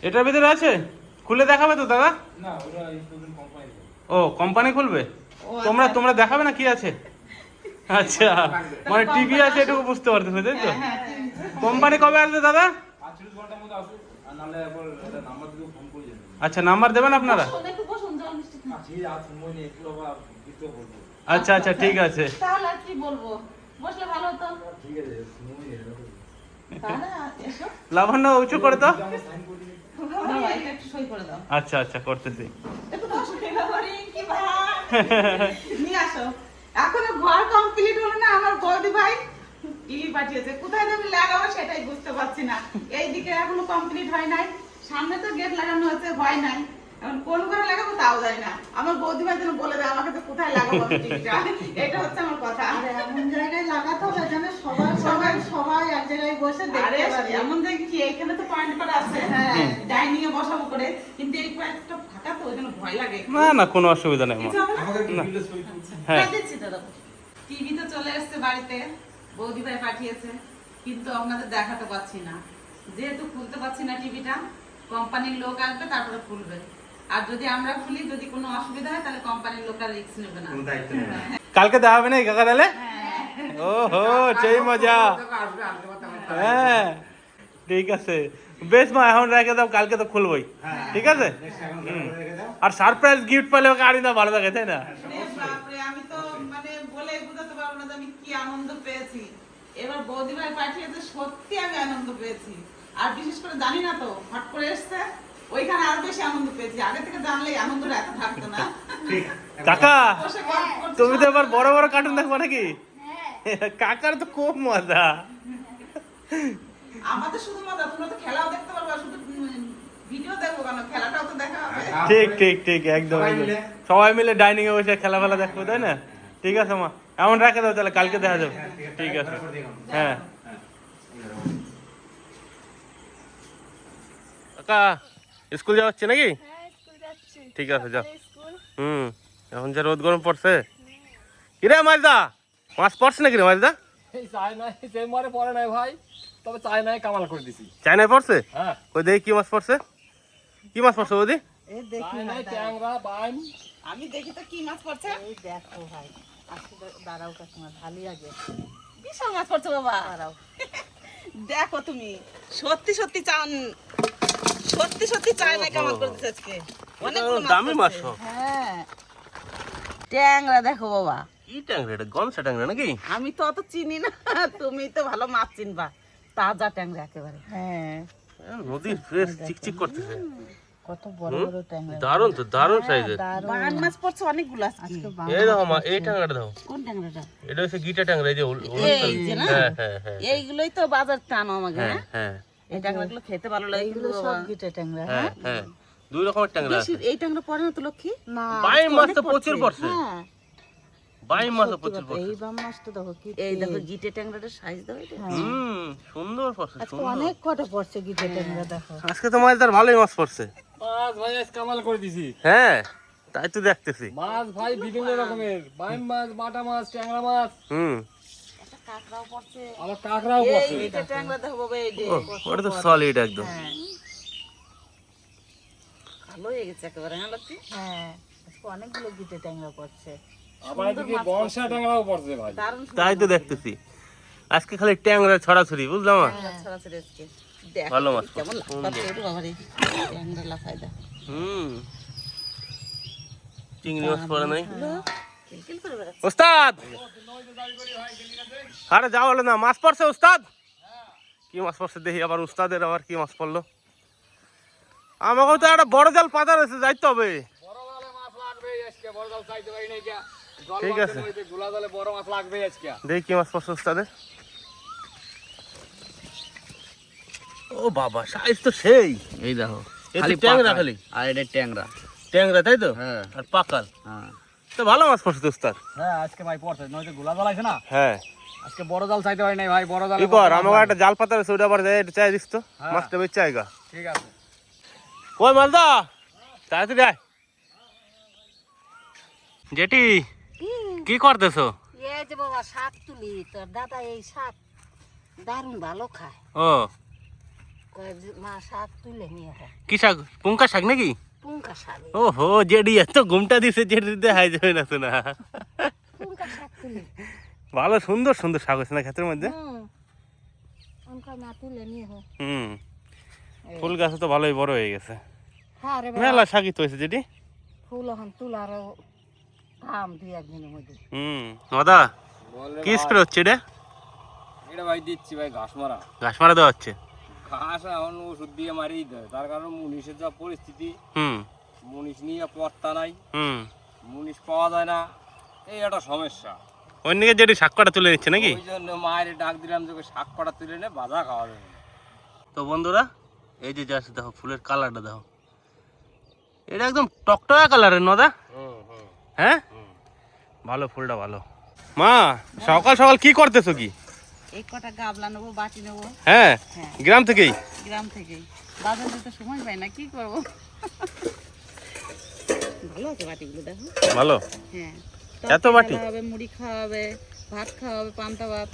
এটার ভিতরে আছে, খুলে দেখাবে তো দাদা? না ওটা স্টুডেন্ট কোম্পানি। ও কোম্পানি খুলবে, তোমরা আচ্ছা। তোমরা দেখাবে না কি আছে? আচ্ছা, মানে টিভি আছে এটুকু বুঝতে পারতেছো তাই তো? হ্যাঁ, কোম্পানি কবে আসবে দাদা? 45 ঘন্টার মধ্যে আসুক, আর নাহলে একবার একটা নাম্বার দিয়ে ফোন করে যাবেন। আচ্ছা, নাম্বার দেবেন আপনারা? বসুন, একটু বসুন, জল মিষ্টি খান। ঠিক আছে, সময় নেই, একটু আবার দিতে বলবো। আচ্ছা আচ্ছা, ঠিক আছে। তাহলে আর কি বলবো, বসলে ভালো হতো। ঠিক আছে, সময় নেই, রাখো। তাহলে এসো। লাবণ্য উঁচু করে তো। আমরা সাইন করে দিই। বাবা, এটা একটু সই করে দাও। আচ্ছা আচ্ছা, করতেছি। একটু বসো, কি ভাই। নিয়ে আসো। এখনো ঘর কমপ্লিট হলো না, আমার বৌদি ভাই টিভি পাঠিয়েছে, কোথায় আমি লাগাবো সেটাই বুঝতে পারছি না। এইদিকে এখনো কমপ্লিট হয় নাই, সামনে তো গেট লাগানো হয়েছে, হয় নাই, এখন কোন ঘরে লাগাবো তাও জানি না। আমার বৌদি ভাই যেন বলে দেয় আমাকে, যে কোথায় লাগাবো আমি টিভিটা, এটা হচ্ছে আমার কথা। আরে এমন জায়গায় লাগাতে হবে যেন সবাই সবাই সবাই এক জায়গায় বসে আরে দেখতে পারে। এমন জায়গায় কি, এখানে তো পয়েন্ট করা আছে, হ্যাঁ। ডাইনিং এ বসাবো করে, কিন্তু এই কয়েকটা ফাঁকা তো, ওই জন্য ভয় লাগে। না না, কোনো অসুবিধা নেই মা। কিছু হবে না? আমাকে একটু বিলে সই করতে। হ্যাঁ। টিভি তো চলে এসেছে বাড়িতে, বৌদি ভাই পাঠিয়েছে, কিন্তু আপনাদের দেখাতে পাচ্ছি না, যেহেতু খুলতে পারছি না টিভিটা, কোম্পানির লোক আসবে তারপরে খুলবে। আর যদি আমরা খুলি, যদি কোনো অসুবিধা হয়, তাহলে কোম্পানির লোক আর রিস্ক নেবে না। কোনো দায়িত্ব নেই। কালকে দেখাবে না কাকা তাহলে? হ্যাঁ। ওহো, সেই মজা। আসবে, আসবে, কথা বলতে হবে। হ্যাঁ, ঠিক আছে, বেশ মা, এখন রেখে দাও, কালকে তো খুলবই। ঠিক আছে। Next এখন হুম। রেখে দাও। আর সারপ্রাইজ গিফট পেলে ওকে আরই না ভালো লাগে, তাই না? রে বাপরে, আমি তো মানে বলে বোঝাতে পারবো না যে আমি কি আনন্দ পেয়েছি। এবার বৌদি ভাই পাঠিয়েছে, সত্যি আমি আনন্দ পেয়েছি। আর বিশেষ করে জানি না তো, হট করে এসছে, ওইখানে আরো বেশি আনন্দ পেয়েছি। আগে থেকে জানলে এই আনন্দটা এত থাকতো না। ঠিক। কাকা, বসে গল্প করছি তুমি তো সবাই। এবার বড় বড় কার্টুন দেখবো নাকি? কাকার তো খুব মজা। আমাদের শুধু মজা, তোমরা তো খেলাও দেখতে পারবে, শুধু ভিডিও দেখবো কেন, খেলাটাও তো দেখা হবে। ঠিক ঠিক ঠিক, একদম সবাই একদম। মিলে? সবাই মিলে ডাইনিং এ বসে খেলা ফেলা দেখবো, তাই না? ঠিক আছে মা, এমন রেখে দাও তাহলে, কালকে দেখা যাবে। ঠিক আছে। হ্যাঁ। কাকা, স্কুল যাওয়া হচ্ছে নাকি? ঠিক আছে, যাও। হুম, এখন যা রোদ গরম পড়ছে। কিরে মাছদা, মাছ পড়ছে নাকি রে মাছদা? এই চাই নাই, যে মারে পরে নাই ভাই, তবে চাই নাই কামাল করে দিছি। চায়নায় পড়ছে? হ্যাঁ, ওই দেখি কি মাছ পড়ছে। কি মাছ পড়ছে বৌদি? এই দেখি চাই না, নাই, দাঁড়াও। ট্যাংরা, বাইম। আমি দেখি তো কি মাছ পড়ছে। এই দেখো ভাই, আসলে দাঁড়াও কাকিমা, ভালি আগে বিশাল মাছ পড়ছে বাবা। দাঁড়াও। দেখো তুমি, সত্যি সত্যি চান, সত্যি সত্যি চায় না কেমন করে দিচ্ছে আজকে। অনেকগুলো দামি মাছ পড়ছে। সব। হ্যাঁ, ট্যাংরা দেখো বাবা। কি ট্যাংরা এটা? গনসা ট্যাংরা নাকি? আমি তো অত চিনি না, তুমি তো ভালো মাছ চিনবা। তাজা ট্যাংরা একেবারে। হ্যাঁ, নদীর ফ্রেশ চিকচিক করতেছে। কত বড় বড় ট্যাংরা। দারুণ তো, দারুণ সাইজের। দারুণ। বান মাছ পড়ছে অনেকগুলো আজকে। আজকে এই দেখো মা, এই ট্যাংরাটা দাও। কোন ট্যাংরাটা? এটা হচ্ছে গিটা ট্যাংরা, এই যে এই যে না? হ্যাঁ হ্যাঁ হ্যাঁ এইগুলোই তো বাজার টানো আমাকে। হ্যাঁ হ্যাঁ, হ্যাঁ এই ট্যাংরাগুলো খেতে ভালো লাগে এইগুলো কিন্তু সব বাবা। গিটে ট্যাংরা। হ্যাঁ হ্যাঁ, দুই রকমের ট্যাংরা বেশি আছে। এই ট্যাংরা পড়ে না তো লক্ষ্মী? না, বাইম মাছ তো অনেক প্রচুর পড়ছে। হ্যাঁ, বাইম মাছ তো সত্যি প্রচুর কথা, পড়ছে। এই বাম মাছটা দেখো কি এই দেখো তেজ। গিটে ট্যাংরাটার সাইজ দাও এটা। হুম, সুন্দর পড়ছে, আজকে সুন্দর। অনেক কটা পড়ছে গিটে ট্যাংরা, দেখো। আজকে তো মাছ ভালোই মাছ পড়ছে। মাছ ভাই আজ কামাল করে দিছি। হ্যাঁ, তাই তো দেখতেছি। মাছ ভাই বিভিন্ন রকমের, বাইম মাছ, বাটা মাছ, ট্যাংরা মাছ, হুম, একটা কাঁকড়াও পড়ছে। আবার কাঁকড়াও এই পড়ছে। গিটে ট্যাংরা দেখো বাবা, এই যে। ও, ওটা তো সলিড একদম। হ্যাঁ, ভালো হয়ে গেছে একেবারে। হ্যাঁ লক্ষ্মী? হ্যাঁ, আজকে অনেকগুলো গিটে ট্যাংরা পড়ছে। আবার এদিকে গনসা ট্যাংরাও পড়ছে ভাই। দারুণ তাই তো দেখতেছি। আজকে খালি ট্যাংরা ছড়াছড়ি, বুঝলাম না? ছড়াছড়ি আজকে। দেখো ভালো মাছ কেমন পড়ছে, লাফাচ্ছে ওরে বাবারে। ট্যাংরা লাফায় দেখো। হুম, চিংড়ি মাছ পড়ে নাই। কিলকিল করে বেড়াচ্ছে। ওস্তাদ, আরে যাও হলো না, মাছ পড়ছে ওস্তাদ। কি মাছ পড়ছে দেখি, আবার উস্তাদের আবার কি মাছ পড়লো। আমাকে তো একটা বড় জাল পাতা রয়েছে, যাইতে হবে। বড় জালে মাছ লাগবে আজকে, বড় জাল চাইতে পারি নাই কে। জল ঠিক মাছের আছে। মধ্যে গুলা জলে বড় মাছ লাগবে আজকে। দেখি কি মাছ পড়ছে উস্তাদের। ও বাবা, সাইজ তো সেই। এই দেখো খালি ট্যাংরা খালি। আর এটা ট্যাংরা। ট্যাংরা তাই তো? হ্যাঁ। আর পাকাল। হ্যাঁ তো ভালো মাছ পড়ছে তো উস্তাদ। হ্যাঁ আজকে ভাই পড়ছে, নয়তো গুলা জল আছে না। হ্যাঁ, আজকে বড় জাল চাইতে পারি নাই ভাই, বড় জালে কি কর, আমাকে একটা জাল পাতা রয়েছে, ওটা আবার যাই একটু চাই দিস তো। হ্যাঁ। মাছটা বেশ চাইগা। ঠিক আছে। কই মালদা, তাড়াতাড়ি আয়। জেঠি, কি করতেছো? এই যে বাবা শাক তুলি, তোর দাদা এই শাক দারুণ ভালো খায়। ও, মা শাক তুলে নিয়ে হয় কি শাক? পুঙ্কা শাক নাকি? পুঙ্কা শাক ওহো, জেডি এত ঘুমটা দিছে, জেডিতে হাই যাবে না শোনা। পুঙ্কা শাক তুলে ভালো সুন্দর সুন্দর শাক হয়েছে না ক্ষেতের মধ্যে? পুঙ্কা না তুলে নিয়ে হয় হুম, ফুল গাছ তো ভালোই বড় হয়ে গেছে। হ্যাঁ রে মেলা শাকই তো হয়েছে জেডি। ফুল এখন তুলারও কাম 2-1 দিনের মধ্যে দাদা বলে কি স্প্রে হচ্ছে এটা? এটা ভাই দিচ্ছি ভাই ঘাস মারা। ঘাস মারা দেওয়া হচ্ছে? ঘাস এখন ওষুধ দিয়ে মারিয়ে দেয়, তার কারণ মুনিশের যা পরিস্থিতি, হুম মুনিশ নিয়ে পত্তা নাই, হুম, মুনিশ পাওয়া যায় না, এই একটা সমস্যা। অন্যকে জেডি শাক কটা তুলে নিচ্ছে নাকি? ওই জন্য মায়ের ডাক দিলাম যে শাক পাটা তুলে নে, বাজা খাওয়া যাবে না। তো বন্ধুরা এই যে জাস্ট দেখো ফুলের কালারটা দেখো, এটা একদম টকটকা কালারের নদা। হ্যাঁ ভালো, ফুলটা ভালো। মা সকাল সকাল কি করতেছো কি? এই কটা গাবলা নেবো, বাটি নেবো। হ্যাঁ হ্যাঁ। গ্রাম থেকেই? গ্রাম থেকেই, বাজার যেতে সময় পাই না, কি করবো। ভালো আছে বাটিগুলো, দেখো। ভালো। হ্যাঁ, এত বাটি? খাওয়া হবে, মুড়ি খাওয়া হবে, ভাত খাওয়া হবে, পান্তা ভাত,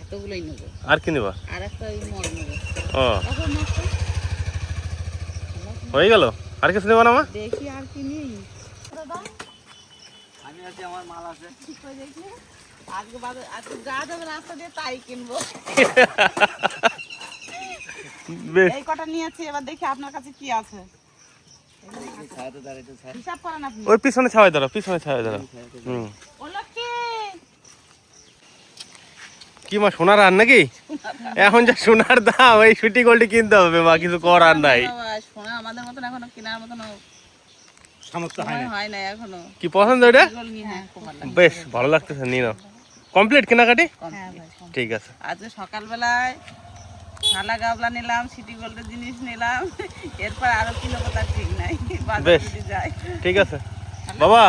এতগুলোই নেবো। আর কি নেবা? আর একটা ওই মগ নেবো। ও এখন মাছটা হয়ে গেল, আর কিছু নেবা না মা? দেখি আর কি নেই। আমি আছি, আমার মাল আছে। ঠিক করে দেখি, আজকে যা যাবে রাস্তা দিয়ে তাই কিনবো। বেশ, এই কটা নিয়েছি, এবার দেখি আপনার কাছে কি আছে। হিসাব করেন আপনি। ওই পিছনে ছাওয়াই দাঁড়া, পিছনে ছাওয়াই দাঁড়া। হুম, ও লক্ষ্মী, কি মা সোনার আর নাকি? এখন যা সোনার দাম, এই সুটি গোল্ডি কিনতে হবে মা, কিছু করার নাই। বাবা, সোনা আমাদের মতন এখনো কেনার মতন সময় হয় না এখনো। কি পছন্দ এটা? এগুলো নিয়ে, হ্যাঁ, খুব ভালো লাগে। বেশ ভালো লাগতেছে, নিয়ে নাও। কমপ্লিট কেনাকাটি? হ্যাঁ ভাই, কম। ঠিক আছে। আজকে সকালবেলায় থালা গাবলা নিলাম, সিটি গোল্ডের জিনিস নিলাম, এরপর আরো কি নেবো তার ঠিক নাই, বাজার বেশ। যদি যাই। ঠিক আছে বাবা,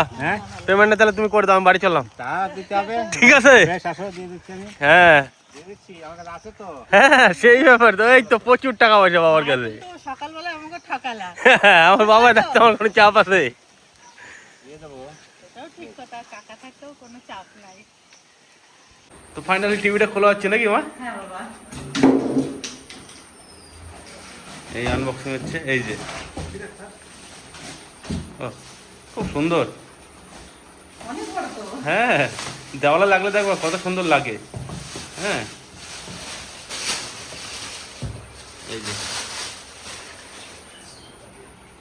পেমেন্টটা তাহলে তুমি করে দাও, আমি বাড়ি চললাম। তা দিতে হবে। ঠিক আছে? আসো, দিয়ে দিচ্ছি আমি। হ্যাঁ দিয়ে দিচ্ছি, আমার কাছে আছে তো। হ্যাঁ, সেই ব্যাপার তো, এই তো প্রচুর টাকা পয়সা বাবার কাছে। তো সকালবেলায় আমাকে ঠকালা, আমার বাবা ডাকতে আমার কোনো চাপ আছে? দিয়ে দেবো। এটাও ঠিক কথা, কাকা থাকতেও কোনো চাপ নাই। তো ফাইনালি টিভিটা খোলা হচ্ছে নাকি মা? হ্যাঁ বাবা, এই আনবক্সিং হচ্ছে, এই যে ও, খুব সুন্দর। অনেক বড় তো। হ্যাঁ, দেওয়ালে লাগলে দেখবো কত সুন্দর লাগে। হ্যাঁ, এই যে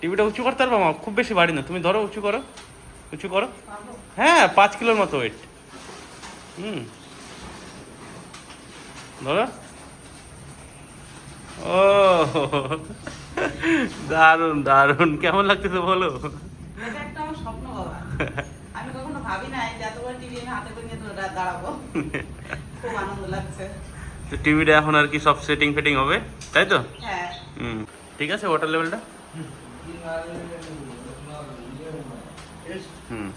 টিভিটা উঁচু করতে পারবো মা? খুব বেশি ভারী না, তুমি ধরো, উঁচু করো, উঁচু করো। হ্যাঁ 5 কিলোর মতো ওয়েট। হুম, ধরো। ও দারুন দারুন, কেমন লাগতেছে বলো? এটা একটা আমার স্বপ্ন বাবা, আমি কখনো ভাবি নাই যে এত বড় টিভি আমি হাতে করে নিয়ে দাঁড়াবো। খুব আনন্দ লাগছে। তো টিভিটা এখন আর কি সব সেটিং ফেটিং হবে, তাই তো? হ্যাঁ, হুম, ঠিক আছে। ওয়াটার লেভেলটা হুম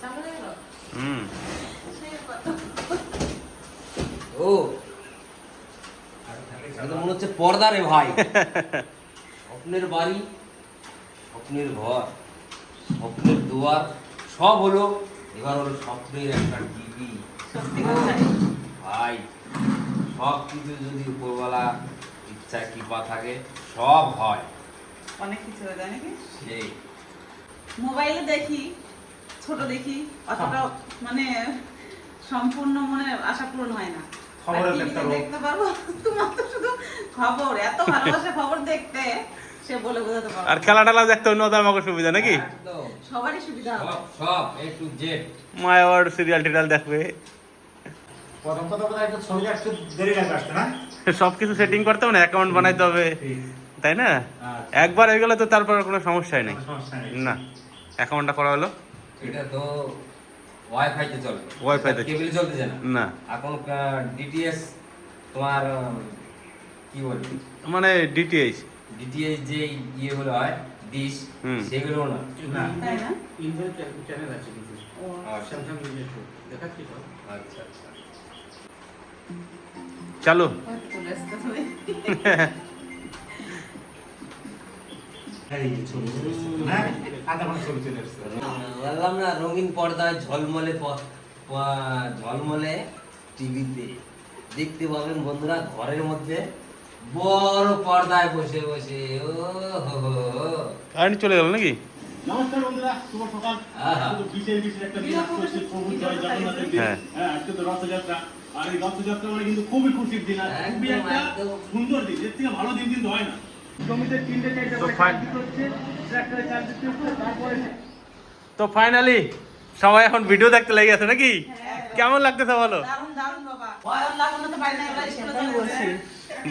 চালু হয়ে গেল? হুম ও, এটা মনে হচ্ছে পর্দা রে ভাই। স্বপ্নের বাড়ি, স্বপ্নের ঘর, স্বপ্নের দুয়ার সব হলো, এবার হলো স্বপ্নের একটা টিভি। সত্যি কথা। ভাই সব কিছু যদি উপরওয়ালা ইচ্ছা কৃপা থাকে, সব হয়। অনেক কিছু হয়ে যায় নাকি? সেই মোবাইলে দেখি, ছোট দেখি, অতটা মানে সম্পূর্ণ মনে আশা পূরণ হয় না। খবরে আর TV তে দেখতে পারবো, তোমার তো শুধু খবর, এত ভালোবাসা খবর দেখতে, সে বলে বোঝাতে পারবো আর না। খেলা টেলা দেখতে অন্য আমাকে সুবিধা নাকি? একদম সবারই সুবিধা হবে। সব সব A to Z। মায় আবার সিরিয়াল টিরিয়াল দেখবে, প্রথম কথা বলে একটা ছবি একটু দেরি লাগে আসতে না? সব কিছু সেটিং করতে হবে না, অ্যাকাউন্ট বানাইতে হবে, তাই না? আচ্ছা। একবার হয়ে গেলে তো তারপর কোনো সমস্যাই নেই। কোনো সমস্যা নেই। না, অ্যাকাউন্টটা করা হলো। এটা তো ওয়াইফাইতে চলে, Wi-Fi তে কেবল চলতেছে না। না, এখন ডিটিএস তোমার কি বলে, মানে ডিটিএইচ। ডিটিএস যে ইয়েগুলো হয় ডিশ, হুম। সেগুলো না। না, তাই না? চ্যানেল আছে কিছু। ও, আচ্ছা স্যামসাং নিজস্ব। দেখাচ্ছি তো। আচ্ছা আচ্ছা। চালু। চলে আসতে হবে। এই যে ছবি চলে এসেছে। হ্যাঁ? আধা ঘন্টা ছবি চলে এসেছে। বললাম না, রঙিন পর্দায় ঝলমলে ঝলমলে টিভিতে দেখতে পাবেন বন্ধুরা ঘরের মধ্যে বড় পর্দায় বসে বসে ও হো হো হো। কারেন্ট চলে গেল নাকি? নমস্কার বন্ধুরা, শুভ সকাল। আহা। শুধু বিশেষ একটা দিন আসছে, প্রভু জয় জগন্নাথের দিন। হ্যাঁ। হ্যাঁ, আজকে তো রথযাত্রা। আর এই রথযাত্রা মানে কিন্তু খুবই খুশির দিন, আর খুবই একদম, একটা একদম। সুন্দর দিন। এর থেকে ভালো দিন কিন্তু হয় না। জমিতে 3-4টা করে কাজ দিতে হচ্ছে, ট্রাক্টরে চাষ দিতে হচ্ছে, তারপরে তো ফাইনালি সবাই এখন ভিডিও দেখতে লেগে গেছে নাকি? কেমন লাগতেছে বলো? দারুণ দারুণ বাবা ভয় লাগলো না তো বাইরে না এবার সেটাই বলছি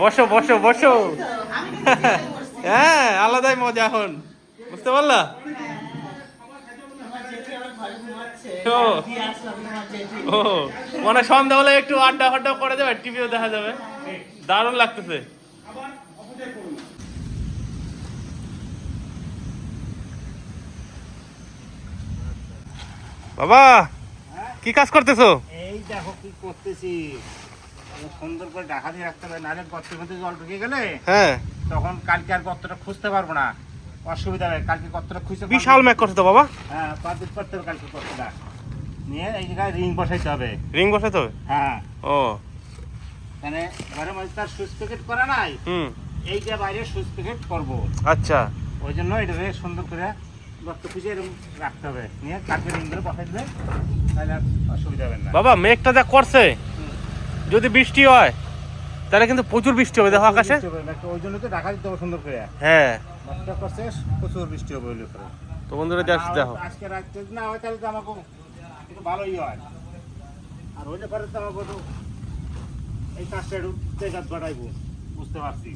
বসো বসো বসো। আমি কিন্তু চিন্তা করছি হ্যাঁ, আলাদাই মজা এখন, বুঝতে পারলা? আমার জেঠি আমার ঘরে ঘুমাচ্ছে ও। দিয়ে আসলাম তোমার জেঠি ও মানে সন্ধ্যা হলে একটু আড্ডা ফাড্ডা করা যাবে, টিভিও দেখা যাবে, দারুণ লাগতেছে। বাবা কি কাজ করতেছো? এই দেখো কি করতেছি, সুন্দর করে ঢাকা দিয়ে রাখতে হবে, নাহলে গর্তের মধ্যে জল ঢুকে গেলে হ্যাঁ, তখন কালকে আর গর্তটা খুঁজতে পারবো না, অসুবিধা হবে। কালকে গর্তটা খুঁজতে বিশাল ম্যাক করছে তো বাবা। হ্যাঁ, কমপ্লিট করতে হবে কালকে গর্তটা নিয়ে এই জায়গায় রিং বসাইতে হবে। রিং বসাতে হবে? হ্যাঁ, ও মানে ঘরের মধ্যে তার সুইচ প্যাকেট করা নাই, হুম, এইটা বাইরে সুইচ প্যাকেট করবো, আচ্ছা। ওই জন্য এটাকে সুন্দর করে গর্ত খুঁজে এরকম রাখতে হবে, নিয়ে কালকে রিং ধরে বসাই দিলে তাহলে আর অসুবিধা হবে না। বাবা মেঘটা যা করছে, যদি বৃষ্টি হয় তাহলে কিন্তু প্রচুর বৃষ্টি হবে, দেখো আকাশে। বৃষ্টি হবে না, ওই জন্য তো ঢাকা দিতে হবে সুন্দর করে। হ্যাঁ, গর্তটা করছে, প্রচুর বৃষ্টি হবে ওই করে। তো বন্ধুরা জাস্ট দেখো, আজকে রাত্রে যদি না হয় তাহলে তো আমাকে একটু ভালোই হয়, আর ওইটা পরে তো আমাকে তো এই কাজটা একটু তেজাত বাড়াইবো, বুঝতে পারছি।